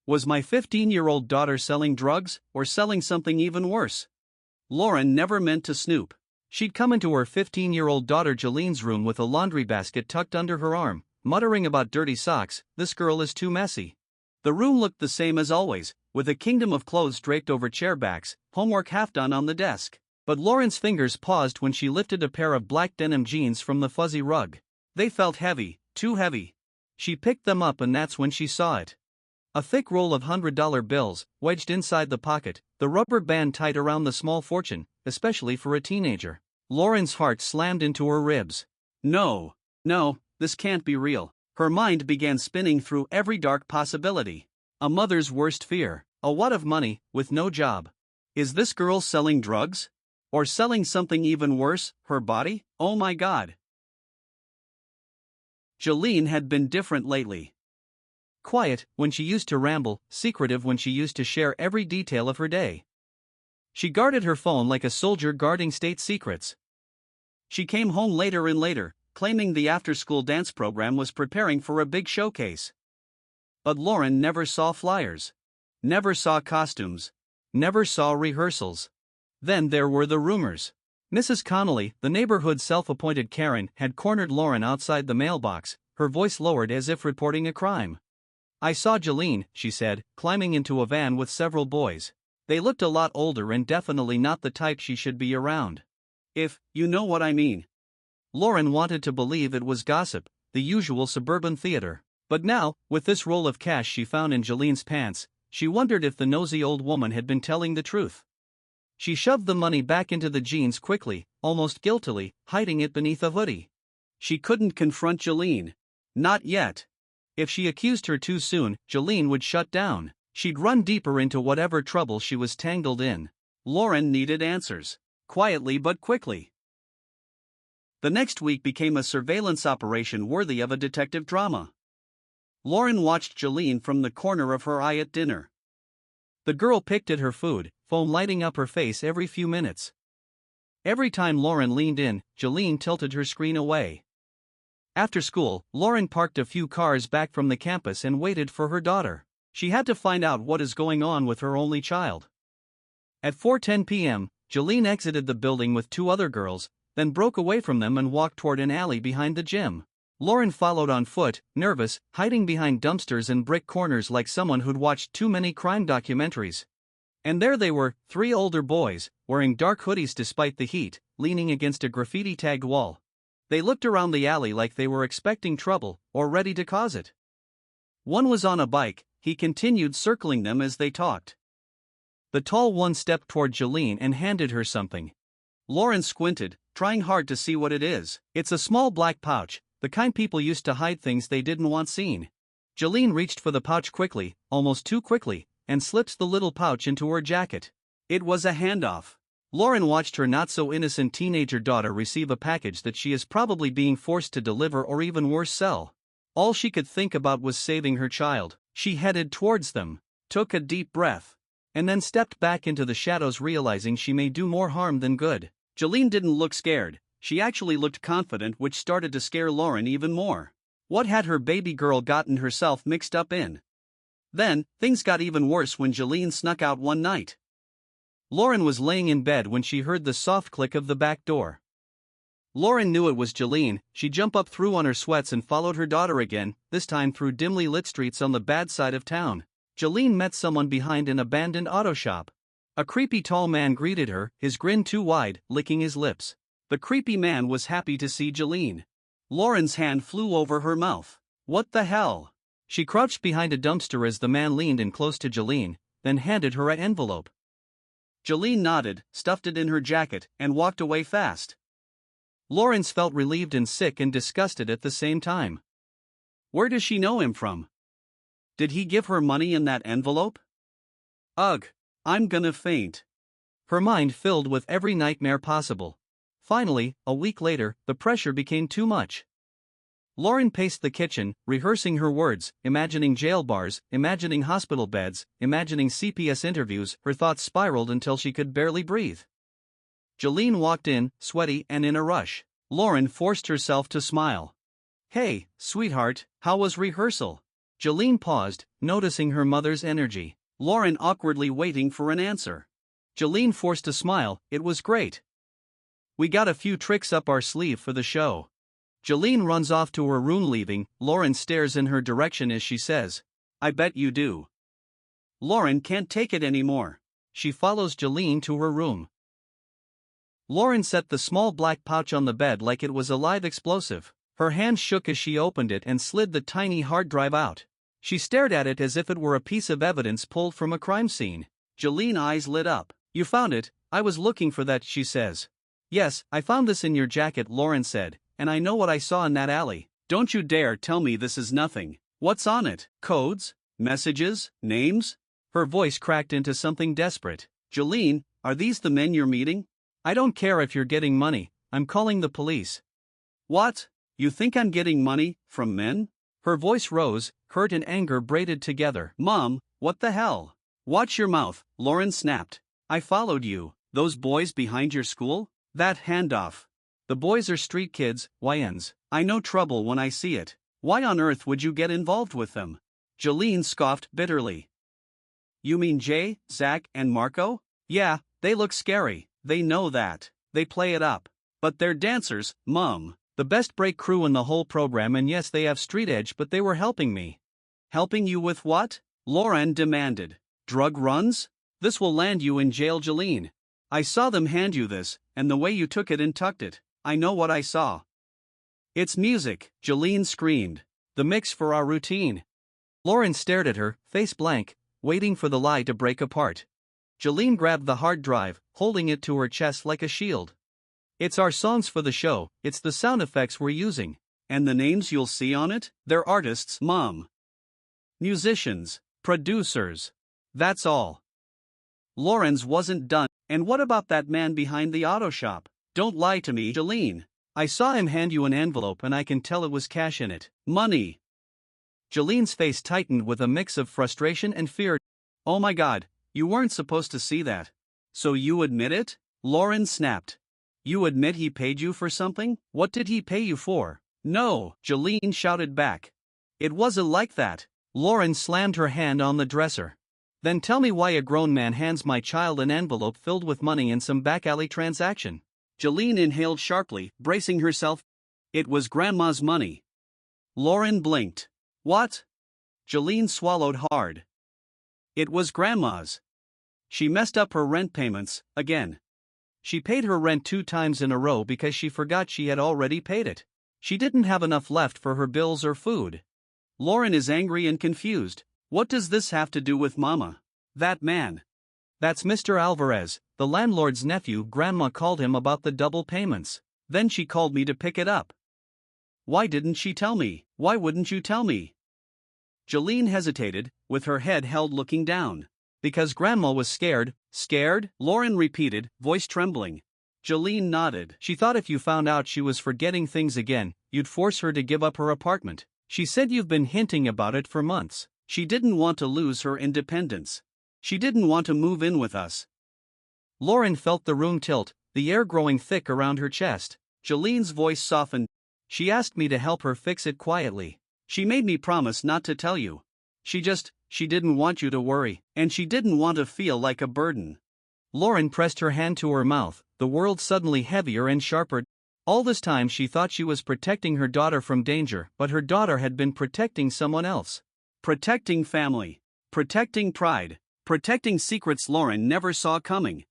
Was my 15-year-old daughter selling drugs, or selling something even worse? Lauren never meant to snoop. She'd come into her 15-year-old daughter Jolene's room with a laundry basket tucked under her arm, muttering about dirty socks. "This girl is too messy." The room looked the same as always, with a kingdom of clothes draped over chair backs, homework half done on the desk. But Lauren's fingers paused when she lifted a pair of black denim jeans from the fuzzy rug. They felt heavy, too heavy. She picked them up and that's when she saw it. A thick roll of $100 bills, wedged inside the pocket, the rubber band tight around the small fortune, especially for a teenager. Lauren's heart slammed into her ribs. No, this can't be real. Her mind began spinning through every dark possibility. A mother's worst fear, a wad of money, with no job. Is this girl selling drugs? Or selling something even worse, her body? Oh my God. Jolene had been different lately. Quiet when she used to ramble, secretive when she used to share every detail of her day. She guarded her phone like a soldier guarding state secrets. She came home later and later, claiming the after-school dance program was preparing for a big showcase. But Lauren never saw flyers. Never saw costumes. Never saw rehearsals. Then there were the rumors. Mrs. Connolly, the neighborhood self-appointed Karen, had cornered Lauren outside the mailbox, her voice lowered as if reporting a crime. "I saw Jolene," she said, climbing into a van with several boys. They looked a lot older and definitely not the type she should be around. If you know what I mean. Lauren wanted to believe it was gossip, the usual suburban theater. But now, with this roll of cash she found in Jolene's pants, she wondered if the nosy old woman had been telling the truth. She shoved the money back into the jeans quickly, almost guiltily, hiding it beneath a hoodie. She couldn't confront Jolene. Not yet. If she accused her too soon, Jolene would shut down. She'd run deeper into whatever trouble she was tangled in. Lauren needed answers. Quietly but quickly. The next week became a surveillance operation worthy of a detective drama. Lauren watched Jolene from the corner of her eye at dinner. The girl picked at her food, foam lighting up her face every few minutes. Every time Lauren leaned in, Jolene tilted her screen away. After school, Lauren parked a few cars back from the campus and waited for her daughter. She had to find out what is going on with her only child. At 4:10 p.m., Jolene exited the building with two other girls, then broke away from them and walked toward an alley behind the gym. Lauren followed on foot, nervous, hiding behind dumpsters and brick corners like someone who'd watched too many crime documentaries. And there they were, three older boys, wearing dark hoodies despite the heat, leaning against a graffiti-tagged wall. They looked around the alley like they were expecting trouble, or ready to cause it. One was on a bike, he continued circling them as they talked. The tall one stepped toward Jolene and handed her something. Lauren squinted, trying hard to see what it is. It's a small black pouch, the kind people used to hide things they didn't want seen. Jolene reached for the pouch quickly, almost too quickly, and slipped the little pouch into her jacket. It was a handoff. Lauren watched her not-so-innocent teenager daughter receive a package that she is probably being forced to deliver or even worse sell. All she could think about was saving her child. She headed towards them, took a deep breath, and then stepped back into the shadows realizing she may do more harm than good. Jolene didn't look scared, she actually looked confident, which started to scare Lauren even more. What had her baby girl gotten herself mixed up in? Then, things got even worse when Jolene snuck out one night. Lauren was laying in bed when she heard the soft click of the back door. Lauren knew it was Jolene. She jumped up, threw on her sweats and followed her daughter again, this time through dimly lit streets on the bad side of town. Jolene met someone behind an abandoned auto shop. A creepy tall man greeted her, his grin too wide, licking his lips. The creepy man was happy to see Jolene. Lauren's hand flew over her mouth. What the hell? She crouched behind a dumpster as the man leaned in close to Jolene, then handed her an envelope. Jolene nodded, stuffed it in her jacket, and walked away fast. Lawrence felt relieved and sick and disgusted at the same time. Where does she know him from? Did he give her money in that envelope? Ugh, I'm gonna faint. Her mind filled with every nightmare possible. Finally, a week later, the pressure became too much. Lauren paced the kitchen, rehearsing her words, imagining jail bars, imagining hospital beds, imagining CPS interviews. Her thoughts spiraled until she could barely breathe. Jolene walked in, sweaty and in a rush. Lauren forced herself to smile. Hey, sweetheart, how was rehearsal? Jolene paused, noticing her mother's energy. Lauren awkwardly waiting for an answer. Jolene forced a smile. It was great. We got a few tricks up our sleeve for the show. Jolene runs off to her room leaving. Lauren stares in her direction as she says, I bet you do. Lauren can't take it anymore. She follows Jolene to her room. Lauren set the small black pouch on the bed like it was a live explosive. Her hand shook as she opened it and slid the tiny hard drive out. She stared at it as if it were a piece of evidence pulled from a crime scene. Jolene's eyes lit up. You found it? I was looking for that, she says. Yes, I found this in your jacket, Lauren said, and I know what I saw in that alley. Don't you dare tell me this is nothing. What's on it? Codes? Messages? Names? Her voice cracked into something desperate. Jolene, are these the men you're meeting? I don't care if you're getting money, I'm calling the police. What? You think I'm getting money from men? Her voice rose, hurt and anger braided together. Mom, what the hell? Watch your mouth, Lauren snapped. I followed you. Those boys behind your school? That handoff. The boys are street kids, YNs. I know trouble when I see it. Why on earth would you get involved with them? Jolene scoffed bitterly. You mean Jay, Zach, and Marco? Yeah, they look scary, they know that. They play it up. But they're dancers, Mom. The best break crew in the whole program, and yes, they have street edge, but they were helping me. Helping you with what? Lauren demanded. Drug runs? This will land you in jail, Jolene. I saw them hand you this, and the way you took it and tucked it. I know what I saw. It's music, Jolene screamed. The mix for our routine. Lauren stared at her, face blank, waiting for the lie to break apart. Jolene grabbed the hard drive, holding it to her chest like a shield. It's our songs for the show, it's the sound effects we're using. And the names you'll see on it? They're artists, Mom. Musicians, producers. That's all. Lauren's wasn't done. And what about that man behind the auto shop? Don't lie to me, Jolene. I saw him hand you an envelope and I can tell it was cash in it. Money. Jolene's face tightened with a mix of frustration and fear. Oh my God, you weren't supposed to see that. So you admit it? Lauren snapped. You admit he paid you for something? What did he pay you for? No, Jolene shouted back. It wasn't like that. Lauren slammed her hand on the dresser. Then tell me why a grown man hands my child an envelope filled with money in some back alley transaction. Jolene inhaled sharply, bracing herself. It was Grandma's money. Lauren blinked. What? Jolene swallowed hard. It was Grandma's. She messed up her rent payments, again. She paid her rent 2 times in a row because she forgot she had already paid it. She didn't have enough left for her bills or food. Lauren is angry and confused. What does this have to do with Mama? That man. That's Mr. Alvarez, the landlord's nephew. Grandma called him about the double payments. Then she called me to pick it up. Why didn't she tell me? Why wouldn't you tell me? Jolene hesitated, with her head held looking down. Because Grandma was scared. Scared? Lauren repeated, voice trembling. Jolene nodded. She thought if you found out she was forgetting things again, you'd force her to give up her apartment. She said you've been hinting about it for months. She didn't want to lose her independence. She didn't want to move in with us. Lauren felt the room tilt, the air growing thick around her chest. Jolene's voice softened. She asked me to help her fix it quietly. She made me promise not to tell you. She didn't want you to worry, and she didn't want to feel like a burden. Lauren pressed her hand to her mouth, the world suddenly heavier and sharper. All this time she thought she was protecting her daughter from danger, but her daughter had been protecting someone else. Protecting family. Protecting pride. Protecting secrets Lauren never saw coming.